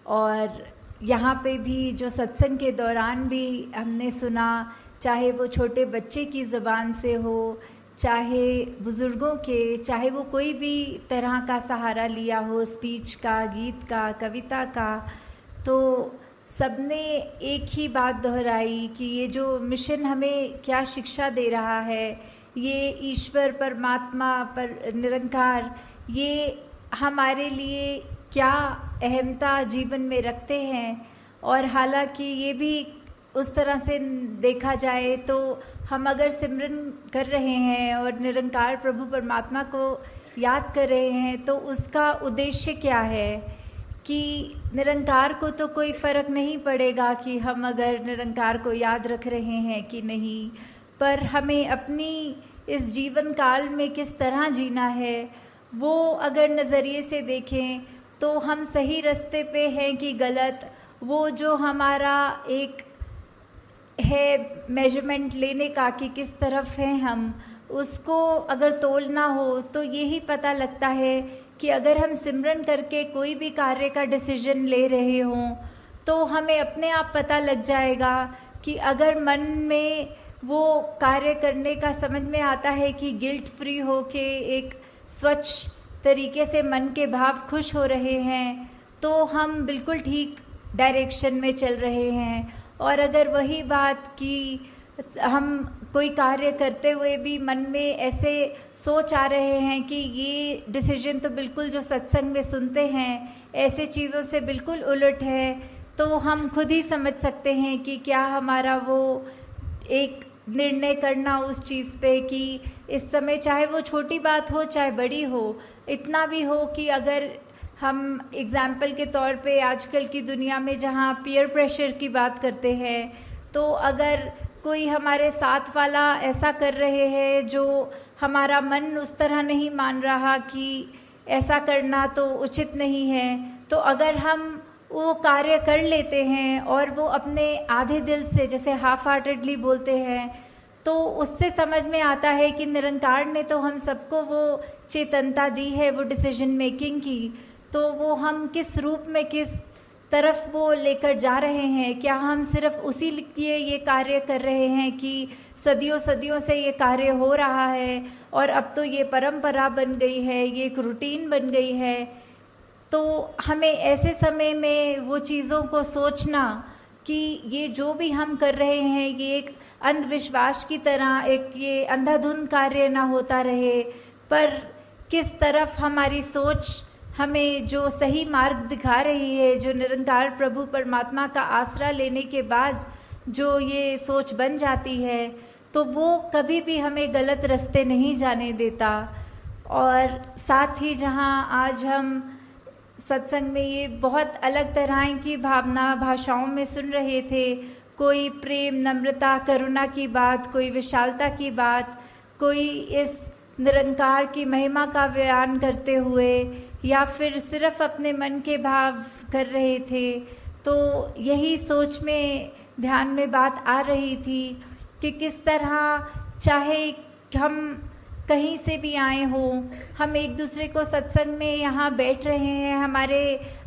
और यहाँ पे भी जो सत्संग के दौरान भी हमने सुना, चाहे वो छोटे बच्चे की ज़बान से हो, चाहे बुज़ुर्गों के, चाहे वो कोई भी तरह का सहारा लिया हो, स्पीच का, गीत का, कविता का, तो सबने एक ही बात दोहराई कि ये जो मिशन हमें क्या शिक्षा दे रहा है, ये ईश्वर परमात्मा पर निरंकार, ये हमारे लिए क्या अहमता जीवन में रखते हैं। और हालांकि ये भी उस तरह से देखा जाए तो हम अगर सिमरन कर रहे हैं और निरंकार प्रभु परमात्मा को याद कर रहे हैं तो उसका उद्देश्य क्या है कि निरंकार को तो कोई फ़र्क नहीं पड़ेगा कि हम अगर निरंकार को याद रख रहे हैं कि नहीं, पर हमें अपनी इस जीवन काल में किस तरह जीना है वो अगर नज़रिए से देखें तो हम सही रास्ते पे हैं कि गलत, वो जो हमारा एक है मेजरमेंट लेने का कि किस तरफ हैं हम, उसको अगर तोलना हो तो यही पता लगता है कि अगर हम सिमरन करके कोई भी कार्य का डिसीजन ले रहे हों तो हमें अपने आप पता लग जाएगा कि अगर मन में वो कार्य करने का समझ में आता है कि गिल्ट फ्री हो के एक स्वच्छ तरीके से मन के भाव खुश हो रहे हैं तो हम बिल्कुल ठीक डायरेक्शन में चल रहे हैं। और अगर वही बात कि हम कोई कार्य करते हुए भी मन में ऐसे सोच आ रहे हैं कि ये डिसीजन तो बिल्कुल जो सत्संग में सुनते हैं ऐसे चीज़ों से बिल्कुल उलट है, तो हम खुद ही समझ सकते हैं कि क्या हमारा वो एक निर्णय करना उस चीज़ पे कि इस समय चाहे वो छोटी बात हो चाहे बड़ी हो, इतना भी हो कि अगर हम एग्ज़ाम्पल के तौर पे आजकल की दुनिया में जहाँ पीयर प्रेशर की बात करते हैं, तो अगर कोई हमारे साथ वाला ऐसा कर रहे हैं जो हमारा मन उस तरह नहीं मान रहा कि ऐसा करना तो उचित नहीं है, तो अगर हम वो कार्य कर लेते हैं और वो अपने आधे दिल से, जैसे हाफ हार्टेडली बोलते हैं, तो उससे समझ में आता है कि निरंकार ने तो हम सबको वो चेतनता दी है वो डिसीजन मेकिंग की, तो वो हम किस रूप में किस तरफ वो लेकर जा रहे हैं। क्या हम सिर्फ उसी लिए ये कार्य कर रहे हैं कि सदियों सदियों से ये कार्य हो रहा है और अब तो ये परंपरा बन गई है, ये एक रूटीन बन गई है। तो हमें ऐसे समय में वो चीज़ों को सोचना कि ये जो भी हम कर रहे हैं ये एक अंधविश्वास की तरह एक ये अंधाधुंध कार्य ना होता रहे, पर किस तरफ हमारी सोच हमें जो सही मार्ग दिखा रही है, जो निरंकार प्रभु परमात्मा का आसरा लेने के बाद जो ये सोच बन जाती है, तो वो कभी भी हमें गलत रास्ते नहीं जाने देता। और साथ ही जहाँ आज हम सत्संग में ये बहुत अलग तरह की भावना भाषाओं में सुन रहे थे, कोई प्रेम, नम्रता, करुणा की बात, कोई विशालता की बात, कोई इस निरंकार की महिमा का बयान करते हुए या फिर सिर्फ अपने मन के भाव कर रहे थे, तो यही सोच में ध्यान में बात आ रही थी कि किस तरह चाहे हम कहीं से भी आए हों, हम एक दूसरे को सत्संग में यहाँ बैठ रहे हैं, हमारे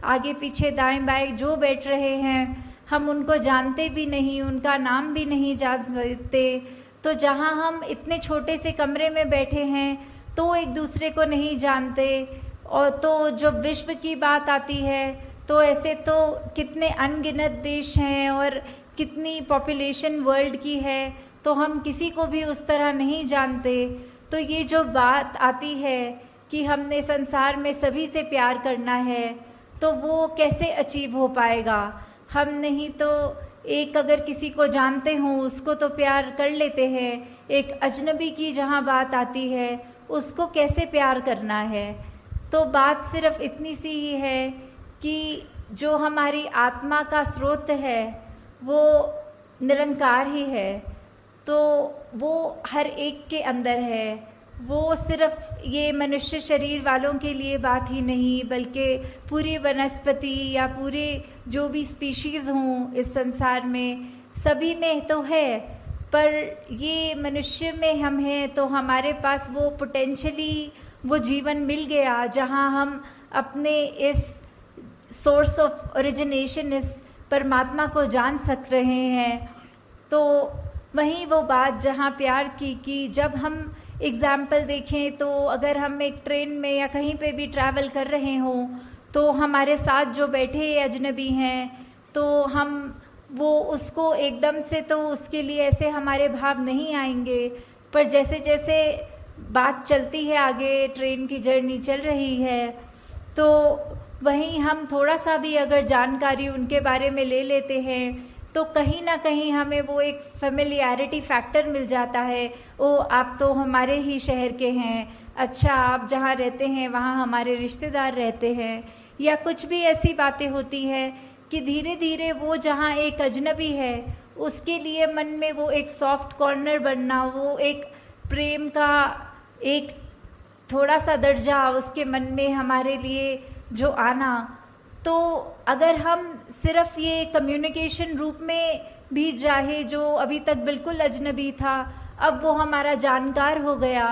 आगे पीछे दाएं बाएं जो बैठ रहे हैं हम उनको जानते भी नहीं, उनका नाम भी नहीं जान सकते, तो जहाँ हम इतने छोटे से कमरे में बैठे हैं तो एक दूसरे को नहीं जानते, और तो जब विश्व की बात आती है तो ऐसे तो कितने अनगिनत देश हैं और कितनी पॉपुलेशन वर्ल्ड की है, तो हम किसी को भी उस तरह नहीं जानते। तो ये जो बात आती है कि हमने संसार में सभी से प्यार करना है, तो वो कैसे अचीव हो पाएगा। हम नहीं तो एक अगर किसी को जानते हों उसको तो प्यार कर लेते हैं, एक अजनबी की जहाँ बात आती है उसको कैसे प्यार करना है। तो बात सिर्फ इतनी सी ही है कि जो हमारी आत्मा का स्रोत है वो निरंकार ही है, तो वो हर एक के अंदर है। वो सिर्फ ये मनुष्य शरीर वालों के लिए बात ही नहीं, बल्कि पूरी वनस्पति या पूरे जो भी स्पीशीज़ हों इस संसार में सभी में तो है, पर ये मनुष्य में हम हैं तो हमारे पास वो पोटेंशली वो जीवन मिल गया जहाँ हम अपने इस सोर्स ऑफ ओरिजिनेशन इस परमात्मा को जान सक रहे हैं। तो वहीं वो बात जहाँ प्यार की कि जब हम एग्ज़ाम्पल देखें तो अगर हम एक ट्रेन में या कहीं पे भी ट्रैवल कर रहे हों तो हमारे साथ जो बैठे अजनबी हैं तो हम वो उसको एकदम से तो उसके लिए ऐसे हमारे भाव नहीं आएंगे, पर जैसे जैसे बात चलती है आगे, ट्रेन की जर्नी चल रही है, तो वहीं हम थोड़ा सा भी अगर जानकारी उनके बारे में ले लेते हैं तो कहीं ना कहीं हमें वो एक फेमिलियरिटी फैक्टर मिल जाता है। ओ, आप तो हमारे ही शहर के हैं, अच्छा आप जहाँ रहते हैं वहाँ हमारे रिश्तेदार रहते हैं, या कुछ भी ऐसी बातें होती हैं कि धीरे धीरे वो जहाँ एक अजनबी है उसके लिए मन में वो एक सॉफ्ट कॉर्नर बनना, वो एक प्रेम का एक थोड़ा सा दर्जा उसके मन में हमारे लिए जो आना। तो अगर हम सिर्फ ये कम्युनिकेशन रूप में भी चाहे, जो अभी तक बिल्कुल अजनबी था अब वो हमारा जानकार हो गया,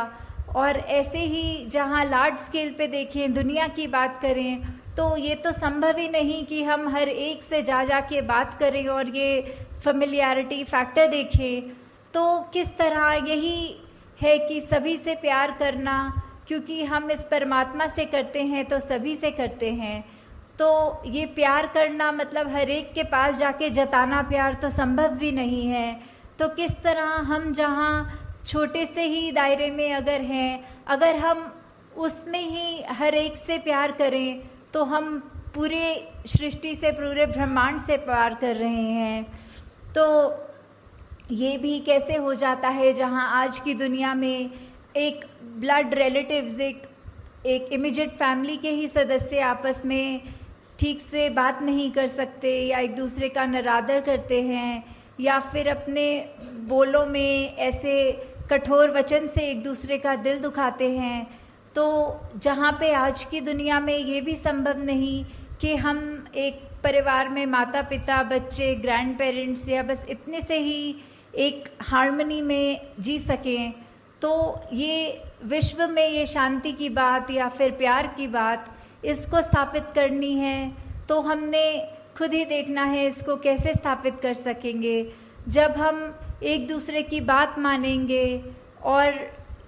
और ऐसे ही जहाँ लार्ज स्केल पे देखें, दुनिया की बात करें, तो ये तो संभव ही नहीं कि हम हर एक से जा के बात करें और ये फेमिलियरिटी फैक्टर देखें। तो किस तरह यही है कि सभी से प्यार करना, क्योंकि हम इस परमात्मा से करते हैं तो सभी से करते हैं। तो ये प्यार करना मतलब हर एक के पास जाके जताना प्यार तो संभव भी नहीं है। तो किस तरह हम जहाँ छोटे से ही दायरे में अगर हैं, अगर हम उसमें ही हर एक से प्यार करें तो हम पूरे सृष्टि से, पूरे ब्रह्मांड से प्यार कर रहे हैं। तो ये भी कैसे हो जाता है जहाँ आज की दुनिया में एक ब्लड रिलेटिव्स, एक इमीडिएट फैमिली के ही सदस्य आपस में ठीक से बात नहीं कर सकते, या एक दूसरे का निरादर करते हैं, या फिर अपने बोलों में ऐसे कठोर वचन से एक दूसरे का दिल दुखाते हैं। तो जहाँ पे आज की दुनिया में ये भी संभव नहीं कि हम एक परिवार में माता पिता, बच्चे, ग्रैंड पेरेंट्स या बस इतने से ही एक हार्मनी में जी सकें, तो ये विश्व में ये शांति की बात या फिर प्यार की बात इसको स्थापित करनी है तो हमने खुद ही देखना है इसको कैसे स्थापित कर सकेंगे। जब हम एक दूसरे की बात मानेंगे, और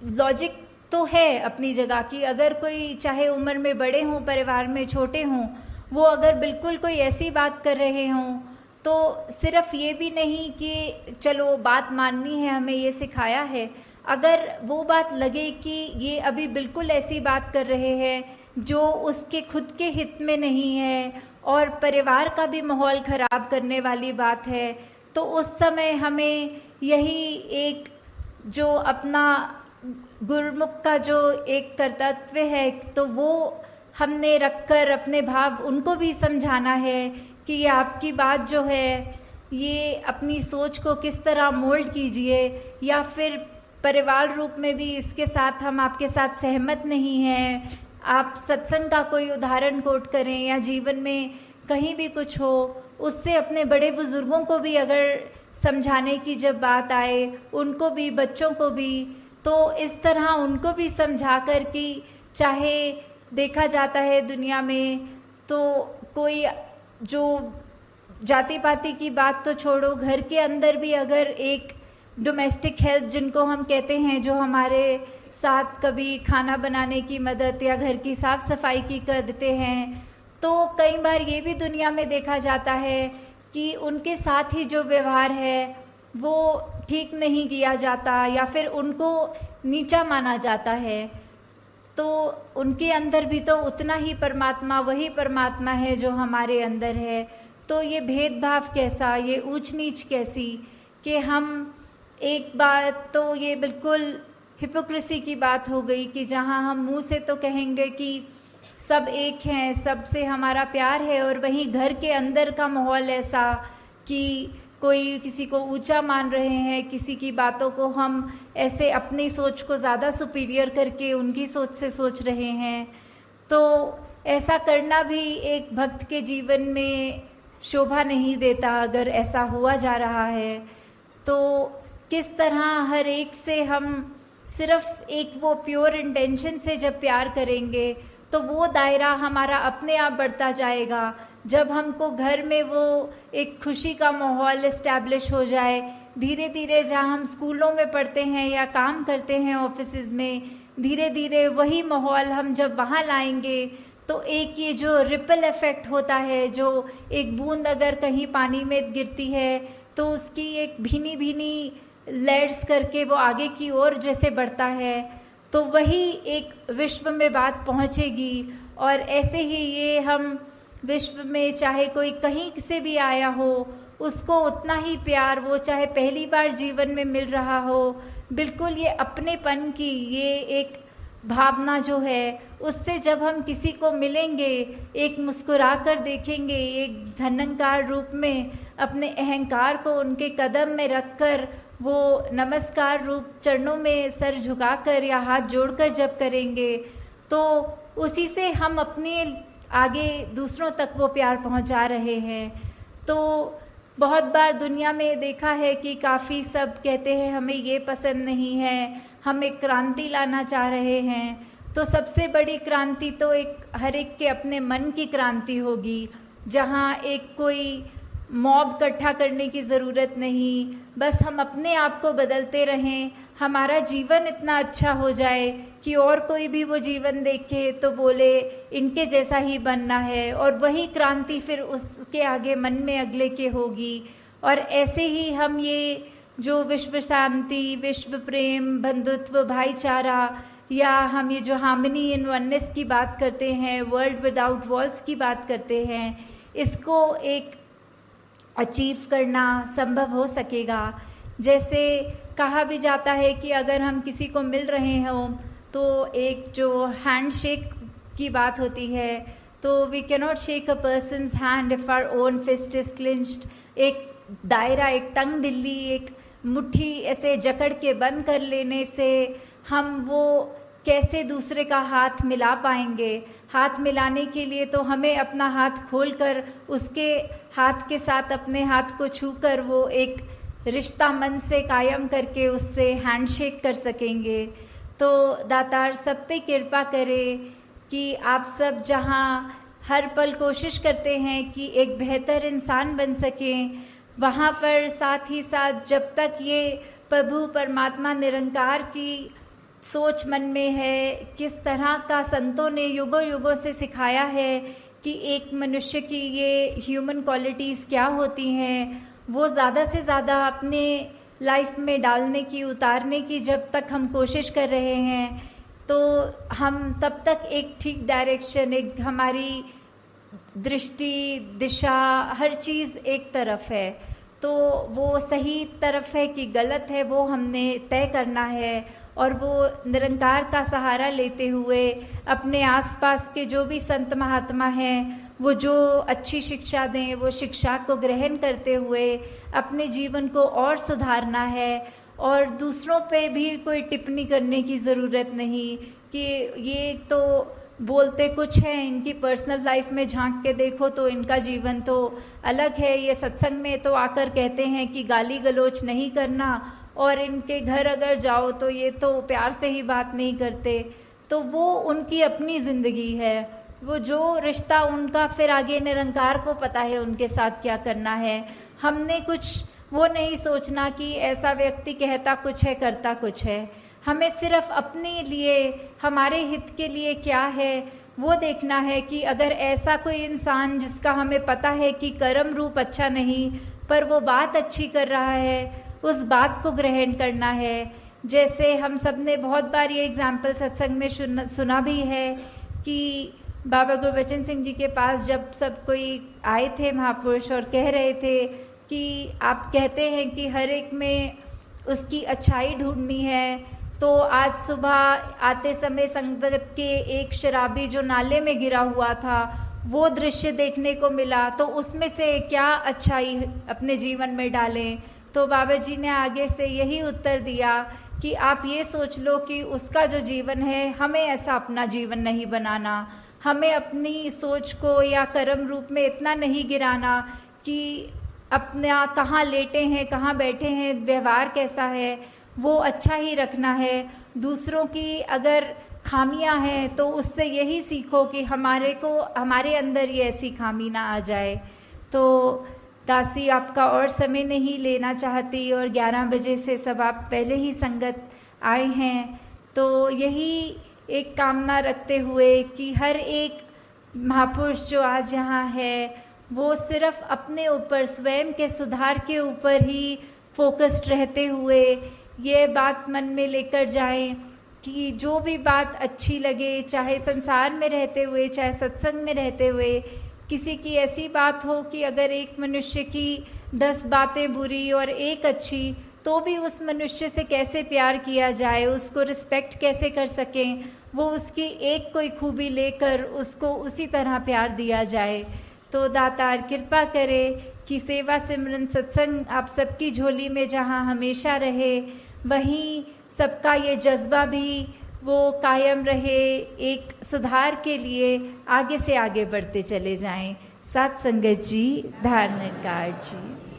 लॉजिक तो है अपनी जगह की, अगर कोई चाहे उम्र में बड़े हों, परिवार में छोटे हों, वो अगर बिल्कुल कोई ऐसी बात कर रहे हों तो सिर्फ ये भी नहीं कि चलो बात माननी है, हमें ये सिखाया है, अगर वो बात लगे कि ये अभी बिल्कुल ऐसी बात कर रहे हैं जो उसके खुद के हित में नहीं है और परिवार का भी माहौल ख़राब करने वाली बात है, तो उस समय हमें यही एक जो अपना गुरुमुख का जो एक कर्तव्य है तो वो हमने रखकर अपने भाव उनको भी समझाना है कि ये आपकी बात जो है ये अपनी सोच को किस तरह मोल्ड कीजिए, या फिर परिवार रूप में भी इसके साथ हम आपके साथ सहमत नहीं हैं। आप सत्संग का कोई उदाहरण कोट करें या जीवन में कहीं भी कुछ हो, उससे अपने बड़े बुजुर्गों को भी अगर समझाने की जब बात आए, उनको भी, बच्चों को भी, तो इस तरह उनको भी समझा कर कि चाहे देखा जाता है दुनिया में तो कोई जो जाति पाति की बात तो छोड़ो, घर के अंदर भी अगर एक डोमेस्टिक हेल्प जिनको हम कहते हैं, जो हमारे साथ कभी खाना बनाने की मदद या घर की साफ़ सफाई की कर देते हैं, तो कई बार ये भी दुनिया में देखा जाता है कि उनके साथ ही जो व्यवहार है वो ठीक नहीं किया जाता या फिर उनको नीचा माना जाता है। तो उनके अंदर भी तो उतना ही परमात्मा, वही परमात्मा है जो हमारे अंदर है। तो ये भेदभाव कैसा, ये ऊंच नीच कैसी, कि हम एक बात तो ये बिल्कुल हिपोक्रेसी की बात हो गई कि जहाँ हम मुंह से तो कहेंगे कि सब एक हैं, सबसे हमारा प्यार है, और वहीं घर के अंदर का माहौल ऐसा कि कोई किसी को ऊंचा मान रहे हैं, किसी की बातों को हम ऐसे अपनी सोच को ज़्यादा सुपीरियर करके उनकी सोच से सोच रहे हैं। तो ऐसा करना भी एक भक्त के जीवन में शोभा नहीं देता अगर ऐसा हुआ जा रहा है। तो किस तरह हर एक से हम सिर्फ एक वो प्योर इंटेंशन से जब प्यार करेंगे तो वो दायरा हमारा अपने आप बढ़ता जाएगा। जब हमको घर में वो एक खुशी का माहौल इस्टेब्लिश हो जाए, धीरे धीरे जहाँ हम स्कूलों में पढ़ते हैं या काम करते हैं ऑफिसेज में, धीरे धीरे वही माहौल हम जब वहाँ लाएंगे तो एक ये जो रिपल इफेक्ट होता है, जो एक बूंद अगर कहीं पानी में गिरती है तो उसकी एक भीनी भीनी लेयर्स करके वो आगे की ओर जैसे बढ़ता है, तो वही एक विश्व में बात पहुँचेगी। और ऐसे ही ये हम विश्व में चाहे कोई कहीं से भी आया हो, उसको उतना ही प्यार, वो चाहे पहली बार जीवन में मिल रहा हो, बिल्कुल ये अपनेपन की ये एक भावना जो है, उससे जब हम किसी को मिलेंगे, एक मुस्कुरा कर देखेंगे, एक धन्यकार रूप में अपने अहंकार को उनके कदम में रखकर वो नमस्कार रूप चरणों में सर झुकाकर या हाथ जोड़कर जब करेंगे, तो उसी से हम अपने आगे दूसरों तक वो प्यार पहुंचा रहे हैं। तो बहुत बार दुनिया में देखा है कि काफ़ी सब कहते हैं हमें ये पसंद नहीं है, हम एक क्रांति लाना चाह रहे हैं। तो सबसे बड़ी क्रांति तो एक हर एक के अपने मन की क्रांति होगी, जहाँ एक कोई मॉब इकट्ठा करने की ज़रूरत नहीं, बस हम अपने आप को बदलते रहें, हमारा जीवन इतना अच्छा हो जाए कि और कोई भी वो जीवन देखे तो बोले इनके जैसा ही बनना है, और वही क्रांति फिर उसके आगे मन में अगले के होगी। और ऐसे ही हम ये जो विश्व शांति, विश्व प्रेम, बंधुत्व, भाईचारा, या हम ये जो हार्मनी इन वननेस की बात करते हैं, वर्ल्ड विदाउट वॉल्स की बात करते हैं, इसको एक अचीव करना संभव हो सकेगा। जैसे कहा भी जाता है कि अगर हम किसी को मिल रहे हों तो एक जो हैंडशेक की बात होती है, तो we cannot shake a person's hand if our own fist is clinched. एक दायरा, एक तंग दिल्ली, एक मुट्ठी ऐसे जकड़ के बंद कर लेने से हम वो कैसे दूसरे का हाथ मिला पाएंगे। हाथ मिलाने के लिए तो हमें अपना हाथ खोलकर उसके हाथ के साथ अपने हाथ को छूकर वो एक रिश्ता मन से कायम करके उससे हैंडशेक कर सकेंगे। तो दातार सब पे कृपा करे कि आप सब जहाँ हर पल कोशिश करते हैं कि एक बेहतर इंसान बन सकें, वहाँ पर साथ ही साथ जब तक ये प्रभु परमात्मा निरंकार की सोच मन में है, किस तरह का संतों ने युगों युगों से सिखाया है कि एक मनुष्य की ये ह्यूमन क्वालिटीज़ क्या होती हैं, वो ज़्यादा से ज़्यादा अपने लाइफ में डालने की, उतारने की जब तक हम कोशिश कर रहे हैं, तो हम तब तक एक ठीक डायरेक्शन, एक हमारी दृष्टि, दिशा, हर चीज़ एक तरफ है। तो वो सही तरफ है कि गलत है, वो हमने तय करना है। और वो निरंकार का सहारा लेते हुए अपने आसपास के जो भी संत महात्मा हैं, वो जो अच्छी शिक्षा दें, वो शिक्षा को ग्रहण करते हुए अपने जीवन को और सुधारना है। और दूसरों पे भी कोई टिप्पणी करने की ज़रूरत नहीं कि ये तो बोलते कुछ हैं, इनकी पर्सनल लाइफ में झांक के देखो तो इनका जीवन तो अलग है। ये सत्संग में तो आकर कहते हैं कि गाली गलोच नहीं करना, और इनके घर अगर जाओ तो ये तो प्यार से ही बात नहीं करते। तो वो उनकी अपनी ज़िंदगी है, वो जो रिश्ता उनका फिर आगे निरंकार को पता है उनके साथ क्या करना है। हमने कुछ वो नहीं सोचना कि ऐसा व्यक्ति कहता कुछ है करता कुछ है। हमें सिर्फ अपने लिए, हमारे हित के लिए क्या है वो देखना है कि अगर ऐसा कोई इंसान जिसका हमें पता है कि कर्म रूप अच्छा नहीं पर वो बात अच्छी कर रहा है, उस बात को ग्रहण करना है। जैसे हम सब ने बहुत बार ये एग्जाम्पल सत्संग में सुना भी है कि बाबा गुरबचन सिंह जी के पास जब सब कोई आए थे महापुरुष और कह रहे थे कि आप कहते हैं कि हर एक में उसकी अच्छाई ढूंढनी है, तो आज सुबह आते समय संगत के एक शराबी जो नाले में गिरा हुआ था वो दृश्य देखने को मिला, तो उसमें से क्या अच्छाई अपने जीवन में डालें। तो बाबा जी ने आगे से यही उत्तर दिया कि आप ये सोच लो कि उसका जो जीवन है, हमें ऐसा अपना जीवन नहीं बनाना। हमें अपनी सोच को या कर्म रूप में इतना नहीं गिराना कि अपना कहाँ लेटे हैं, कहाँ बैठे हैं, व्यवहार कैसा है, वो अच्छा ही रखना है। दूसरों की अगर खामियां हैं तो उससे यही सीखो कि हमारे अंदर ये ऐसी खामी ना आ जाए। तो दासी, आपका और समय नहीं लेना चाहती और 11 बजे से सब आप पहले ही संगत आए हैं, तो यही एक कामना रखते हुए कि हर एक महापुरुष जो आज यहाँ है वो सिर्फ अपने ऊपर, स्वयं के सुधार के ऊपर ही फोकस्ड रहते हुए ये बात मन में लेकर जाएं कि जो भी बात अच्छी लगे, चाहे संसार में रहते हुए चाहे सत्संग में रहते हुए, किसी की ऐसी बात हो कि अगर एक मनुष्य की 10 बातें बुरी और एक अच्छी, तो भी उस मनुष्य से कैसे प्यार किया जाए, उसको रिस्पेक्ट कैसे कर सकें, वो उसकी एक कोई खूबी लेकर उसको उसी तरह प्यार दिया जाए। तो दातार कृपा करे कि सेवा सिमरन सत्संग आप सबकी झोली में जहाँ हमेशा रहे, वहीं सबका ये जज्बा भी वो कायम रहे, एक सुधार के लिए आगे से आगे बढ़ते चले जाएं। साथ संगत जी, धारणकार जी।